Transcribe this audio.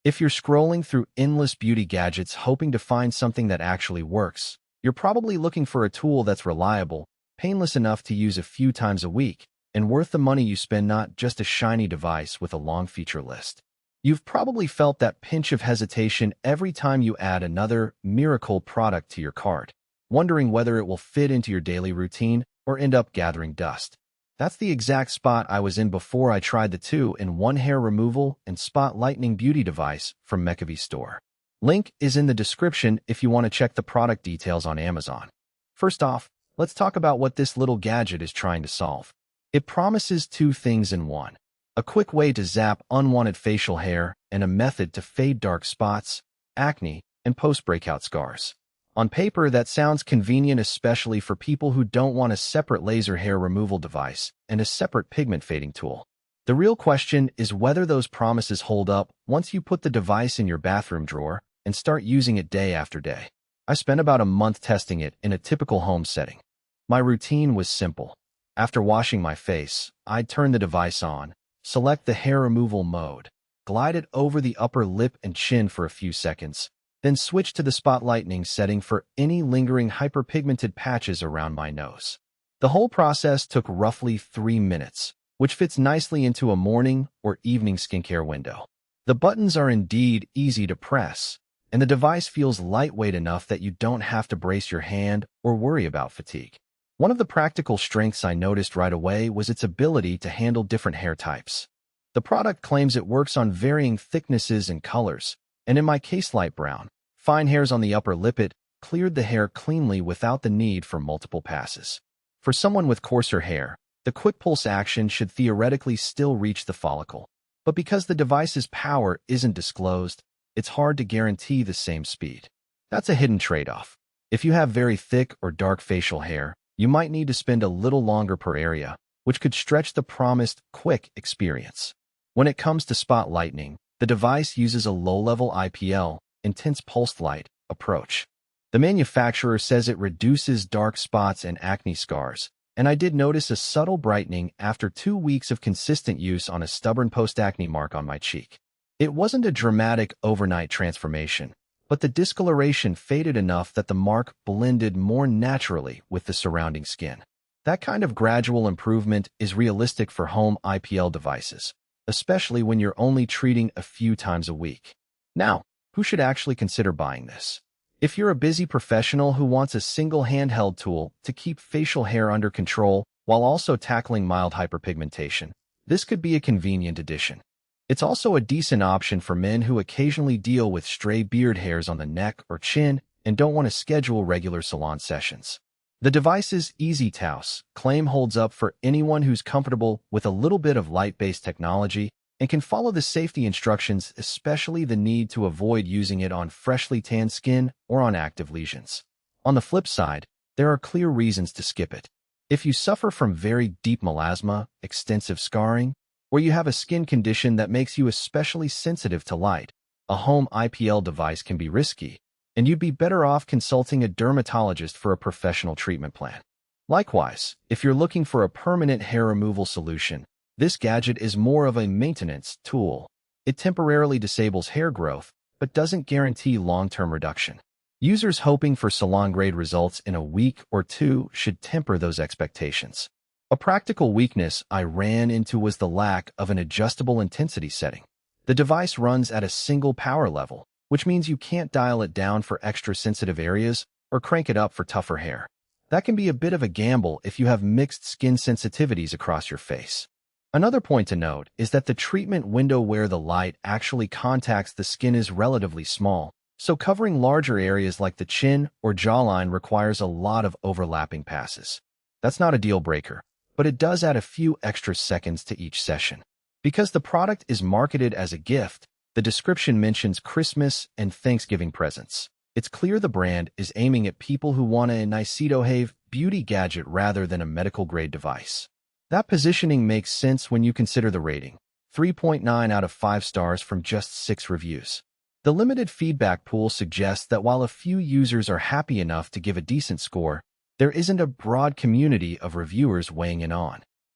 If you're scrolling through endless beauty gadgets hoping to find something that actually works, you're probably looking for a tool that's reliable, painless enough to use a few times a week, and worth the money you spend, not just a shiny device with a long feature list. You've probably felt that pinch of hesitation every time you add another miracle product to your cart, wondering whether it will fit into your daily routine or end up gathering dust. That's the exact spot I was in before I tried the 2-in-1 hair removal and spot lightening beauty device from McAfee store. Link is in the description if you want to check the product details on Amazon. First off, let's talk about what this little gadget is trying to solve. It promises two things in one: a quick way to zap unwanted facial hair and a method to fade dark spots, acne, and post-breakout scars. On paper, that sounds convenient, especially for people who don't want a separate laser hair removal device and a separate pigment fading tool. The real question is whether those promises hold up once you put the device in your bathroom drawer and start using it day after day. I spent about a month testing it in a typical home setting. My routine was simple. After washing my face, I'd turn the device on, select the hair removal mode, glide it over the upper lip and chin for a few seconds, then switch to the spot lightening setting for any lingering hyperpigmented patches around my nose. The whole process took roughly 3 minutes, which fits nicely into a morning or evening skincare window. The buttons are indeed easy to press, and the device feels lightweight enough that you don't have to brace your hand or worry about fatigue. One of the practical strengths I noticed right away was its ability to handle different hair types. The product claims it works on varying thicknesses and colors, and in my case, light brown, fine hairs on the upper lip, it cleared the hair cleanly without the need for multiple passes. For someone with coarser hair, the quick pulse action should theoretically still reach the follicle, but because the device's power isn't disclosed, it's hard to guarantee the same speed. That's a hidden trade-off. If you have very thick or dark facial hair, you might need to spend a little longer per area, which could stretch the promised quick experience. When it comes to spot lightening, the device uses a low-level IPL, intense pulsed light, approach. The manufacturer says it reduces dark spots and acne scars, and I did notice a subtle brightening after 2 weeks of consistent use on a stubborn post-acne mark on my cheek. It wasn't a dramatic overnight transformation, but the discoloration faded enough that the mark blended more naturally with the surrounding skin. That kind of gradual improvement is realistic for home IPL devices, especially when you're only treating a few times a week. Now, who should actually consider buying this? If you're a busy professional who wants a single handheld tool to keep facial hair under control while also tackling mild hyperpigmentation, this could be a convenient addition. It's also a decent option for men who occasionally deal with stray beard hairs on the neck or chin and don't want to schedule regular salon sessions. The device's Easy Touse claim holds up for anyone who's comfortable with a little bit of light-based technology and can follow the safety instructions, especially the need to avoid using it on freshly tanned skin or on active lesions. On the flip side, there are clear reasons to skip it. If you suffer from very deep melasma, extensive scarring, or you have a skin condition that makes you especially sensitive to light, a home IPL device can be risky, and you'd be better off consulting a dermatologist for a professional treatment plan. Likewise, if you're looking for a permanent hair removal solution, this gadget is more of a maintenance tool. It temporarily disables hair growth, but doesn't guarantee long-term reduction. Users hoping for salon-grade results in a week or two should temper those expectations. A practical weakness I ran into was the lack of an adjustable intensity setting. The device runs at a single power level, which means you can't dial it down for extra sensitive areas or crank it up for tougher hair. That can be a bit of a gamble if you have mixed skin sensitivities across your face. Another point to note is that the treatment window where the light actually contacts the skin is relatively small, so covering larger areas like the chin or jawline requires a lot of overlapping passes. That's not a deal breaker, but it does add a few extra seconds to each session. Because the product is marketed as a gift, the description mentions Christmas and Thanksgiving presents. It's clear the brand is aiming at people who want a nice-to-have beauty gadget rather than a medical-grade device. That positioning makes sense when you consider the rating, 3.9 out of 5 stars from just 6 reviews. The limited feedback pool suggests that while a few users are happy enough to give a decent score, there isn't a broad community of reviewers weighing in on